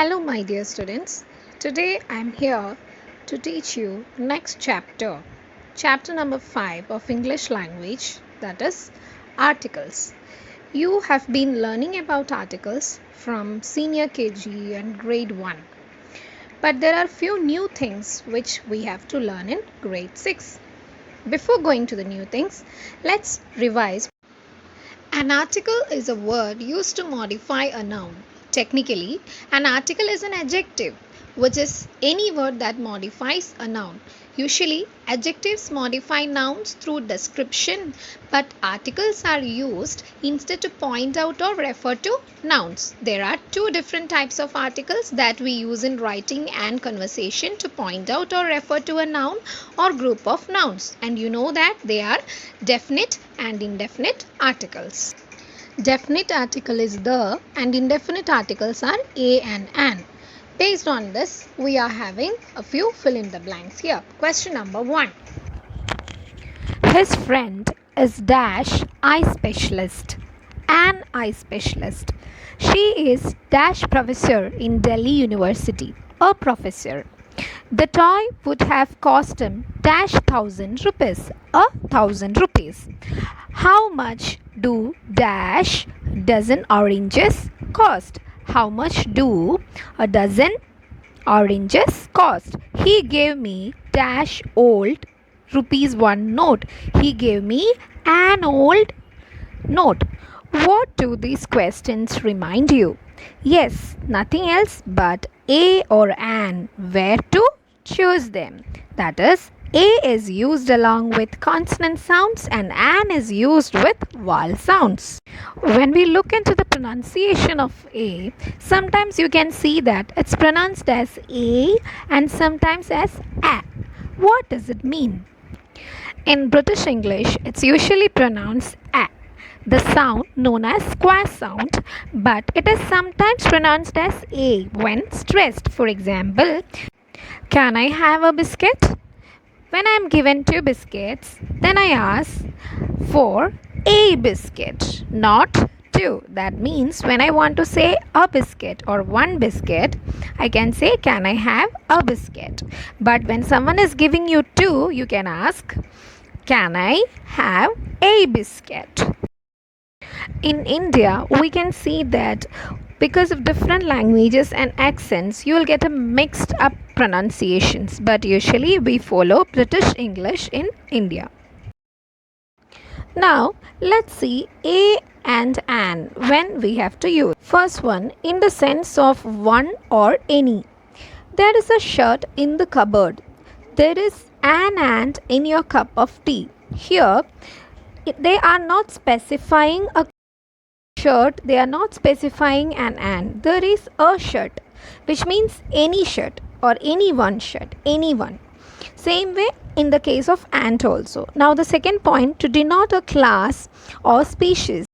Hello, my dear students. Today I am here to teach you next chapter, chapter number 5 of English language, that is articles. You have been learning about articles from senior KG and grade 1. But there are few new things which we have to learn in grade 6. Before going to the new things, let's revise. An article is a word used to modify a noun. Technically, an article is an adjective, which is any word that modifies a noun. Usually, adjectives modify nouns through description, but articles are used instead to point out or refer to nouns. There are two different types of articles that we use in writing and conversation to point out or refer to a noun or group of nouns. And you know that they are definite and indefinite articles. Definite article is the and indefinite articles are a and an. Based on this, we are having a few fill in the blanks here. Question number 1. His friend is dash eye specialist. An eye specialist. She is dash professor in Delhi University. A professor. The toy would have cost him dash 1,000 rupees. 1,000 rupees. How much do dash dozen oranges cost? How much do a dozen oranges cost? He gave me dash old rupees 1 note. He gave me an old note. What do these questions remind you? Yes, nothing else but a or an. Where to choose them? That is, a is used along with consonant sounds and an is used with vowel sounds. When we look into the pronunciation of a, sometimes you can see that it's pronounced as a and sometimes as a. What does it mean? In British English, it's usually pronounced a, the sound known as square sound, but it is sometimes pronounced as a when stressed. For example, can I have a biscuit? When I am given 2 biscuits, then I ask for a biscuit, not 2. That means when I want to say a biscuit or 1 biscuit, I can say, can I have a biscuit? But when someone is giving you 2, you can ask, can I have a biscuit? In India, we can see that because of different languages and accents, you will get a mixed up pronunciations, but usually we follow British English in India. Now, let's see a and an when we have to use. First one, in the sense of one or any. There is a shirt in the cupboard. There is an ant in your cup of tea. Here, they are not specifying a shirt, they are not specifying an and. There is a shirt, which means any shirt or any one shirt, anyone. Same way in the case of ant also. Now the second point, to denote a class or species.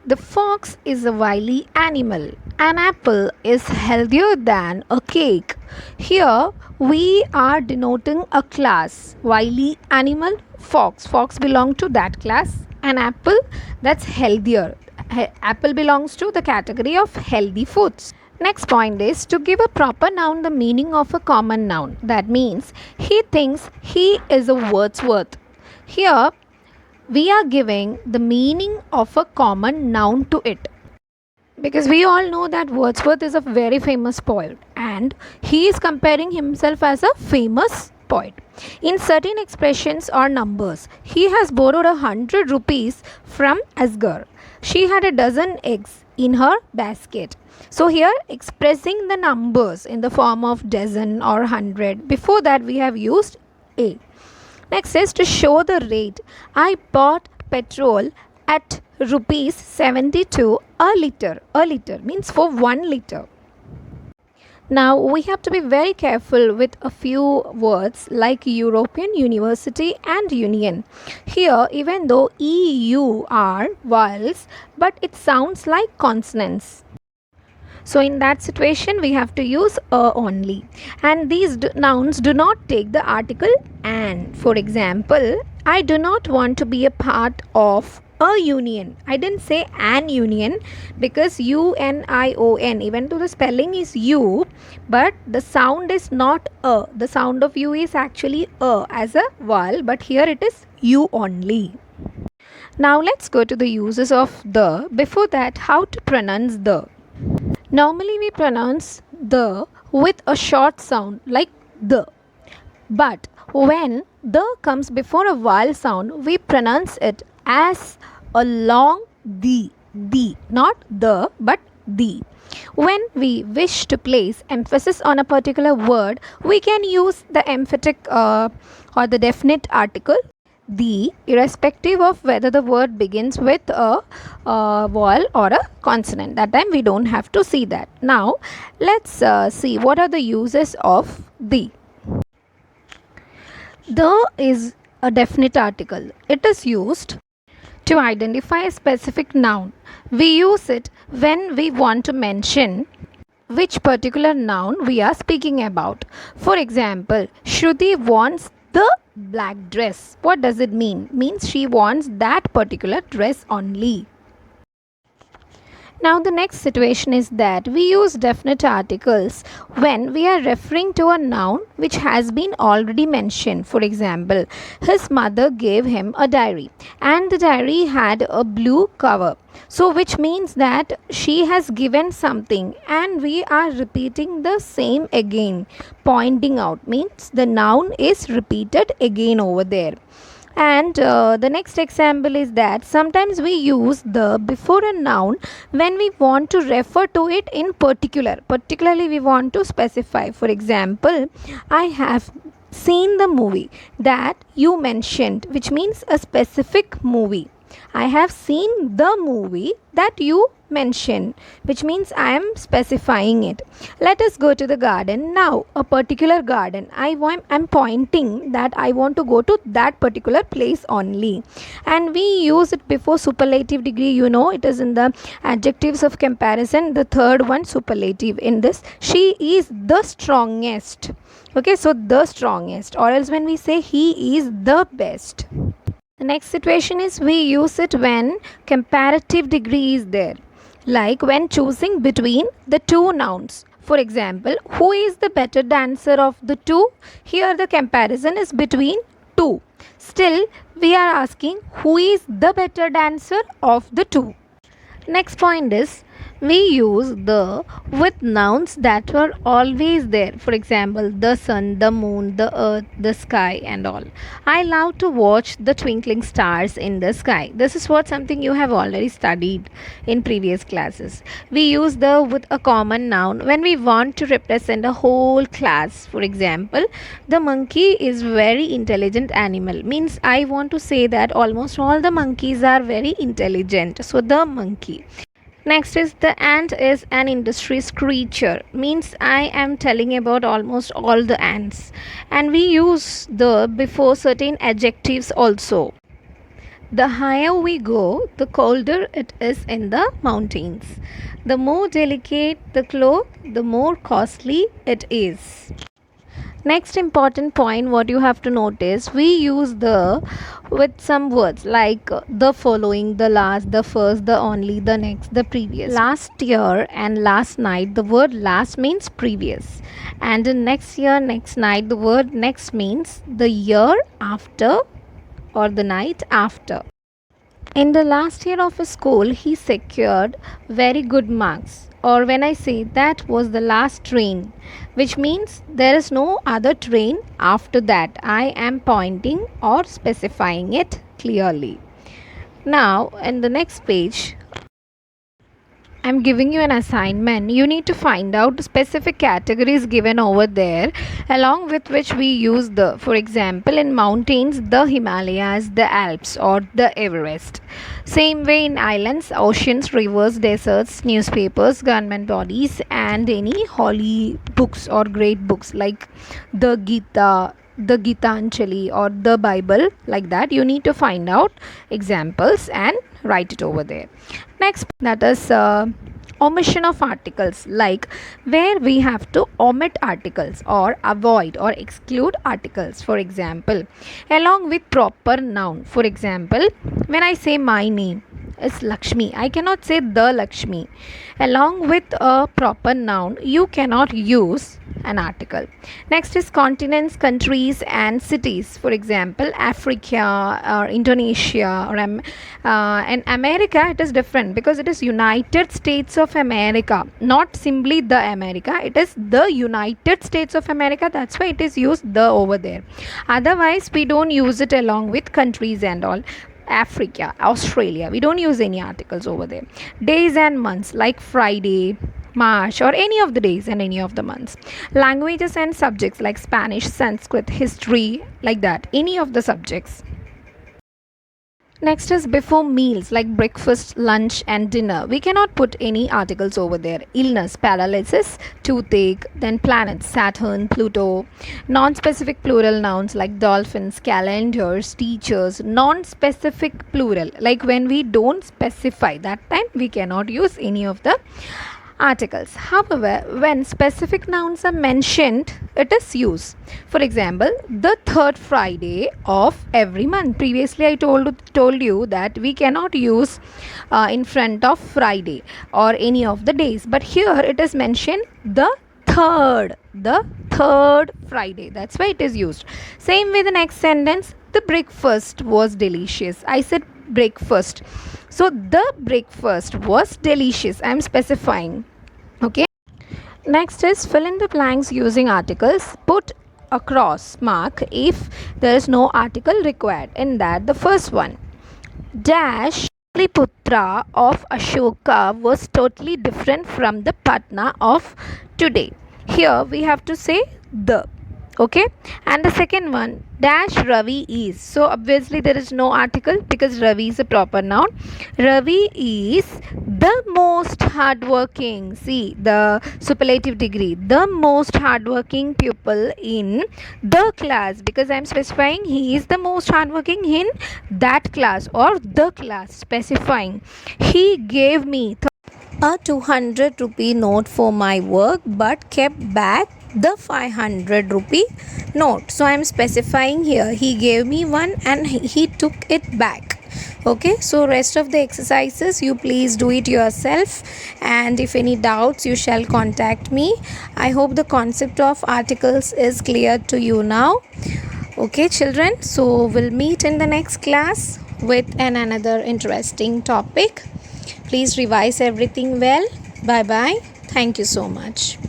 The fox is a wily animal. An apple is healthier than a cake. Here we are denoting a class. Wily animal, fox. Fox belong to that class. An apple, that's healthier. Apple belongs to the category of healthy foods. Next point is to give a proper noun the meaning of a common noun. That means he thinks he is a Wordsworth. Here we are giving the meaning of a common noun to it. Because we all know that Wordsworth is a very famous poet and he is comparing himself as a famous poet. In certain expressions or numbers, he has borrowed 100 rupees from Asghar. She had a dozen eggs in her basket. So here expressing the numbers in the form of dozen or 100. Before that we have used a. Next is to show the rate. I bought petrol at rupees 72 a liter. A liter means for 1 liter. Now we have to be very careful with a few words like European University and Union. Here, even though EU are vowels, but it sounds like consonants. So in that situation, we have to use a only. And these nouns do not take the article an. For example, I do not want to be a part of a union. I didn't say an union because union, even though the spelling is U, but the sound is not a. The sound of U is actually a as a vowel, but here it is U only. Now let's go to the uses of the. Before that, how to pronounce the. Normally we pronounce the with a short sound like the. But when the comes before a vowel sound, we pronounce it as a long the, not the, but the. When we wish to place emphasis on a particular word, we can use the emphatic or the definite article the, irrespective of whether the word begins with a vowel or a consonant. That time we don't have to see that. Now let's see what are the uses of the. The is a definite article. It is used to identify a specific noun. We use it when we want to mention which particular noun we are speaking about. For example, Shruti wants the black dress. What does it mean? Means she wants that particular dress only. Now the next situation is that we use definite articles when we are referring to a noun which has been already mentioned. For example, his mother gave him a diary and the diary had a blue cover. So which means that she has given something and we are repeating the same again. Pointing out means the noun is repeated again over there. And the next example is that sometimes we use the before a noun when we want to refer to it in particular. Particularly we want to specify. For example, I have seen the movie that you mentioned, which means a specific movie. I have seen the movie that you mentioned, which means I am specifying it. Let us go to the garden now. A particular garden. I'm pointing that I want to go to that particular place only. And we use it before superlative degree. You know, it is in the adjectives of comparison. The third one, superlative. In this, she is the strongest. Okay, so the strongest. Or else when we say he is the best. The next situation is we use it when comparative degree is there, like when choosing between the two nouns. For example, who is the better dancer of the two? Here the comparison is between two. Still, we are asking who is the better dancer of the two. Next point is we use the with nouns that were always there. For example, the sun, the moon, the earth, the sky, and all. I love to watch the twinkling stars in the sky. This is what something you have already studied in previous classes. We use the with a common noun when we want to represent a whole class. For example, the monkey is very intelligent animal. Means I want to say that almost all the monkeys are very intelligent. So the monkey. Next is the ant is an industrious creature. Means I am telling about almost all the ants. And we use the before certain adjectives also. The higher we go, the colder it is in the mountains. The more delicate the cloth, the more costly it is. Next important point what you have to notice, we use the with some words like the following, the last, the first, the only, the next, the previous. Last year and last night, the word last means previous, and in next year, next night, the word next means the year after or the night after. In the last year of his school, he secured very good marks. Or when I say that was the last train, which means there is no other train after that. I am pointing or specifying it clearly. Now, in the next page, I'm giving you an assignment. You need to find out specific categories given over there along with which we use the. For example, in mountains, the Himalayas, the Alps or the Everest. Same way in islands, oceans, rivers, deserts, newspapers, government bodies and any holy books or great books like the Gita, the Gitanjali or the Bible, like that. You need to find out examples and write it over there. Next, that is omission of articles, like where we have to omit articles or avoid or exclude articles. For example, along with proper noun. For example, when I say my name is Lakshmi, I cannot say the Lakshmi. Along with a proper noun, you cannot use an article. Next is continents, countries, and cities. For example, Africa or Indonesia or in America, it is different because it is United States of America, not simply the America. It is the United States of America. That's why it is used the over there. Otherwise, we don't use it along with countries and all. Africa, Australia, we don't use any articles over there. Days and months, like Friday, March, or any of the days and any of the months. Languages and subjects like Spanish, Sanskrit, history, like that, any of the subjects. Next is before meals like breakfast, lunch, and dinner. We cannot put any articles over there. Illness, paralysis, toothache, then planets, Saturn, Pluto. Non specific plural nouns like dolphins, calendars, teachers. Non specific plural, like when we don't specify, that time we cannot use any of the articles. However, when specific nouns are mentioned, it is used. For example, the third Friday of every month. Previously, I told you that we cannot use in front of Friday or any of the days. But here it is mentioned the third Friday. That's why it is used. Same with the next sentence. The breakfast was delicious. I said breakfast. So the breakfast was delicious. I am specifying. Okay. Next is fill in the blanks using articles. Put a cross mark if there is no article required. In that, the first one, dash Putra of Ashoka was totally different from the Patna of today. Here we have to say the. Okay, and the second one, dash Ravi is. So obviously there is no article because Ravi is a proper noun. Ravi is the most hardworking. See the superlative degree, the most hardworking pupil in the class, because I am specifying he is the most hardworking in that class or the class, specifying. He gave me a 200 rupee note for my work but kept back the 500 rupee note. So I am specifying here he gave me one and he took it back. Okay, so rest of the exercises you please do it yourself, and if any doubts you shall contact me. I hope the concept of articles is clear to you now. Okay children, so we'll meet in the next class with another interesting topic. Please revise everything well. Bye bye. Thank you so much.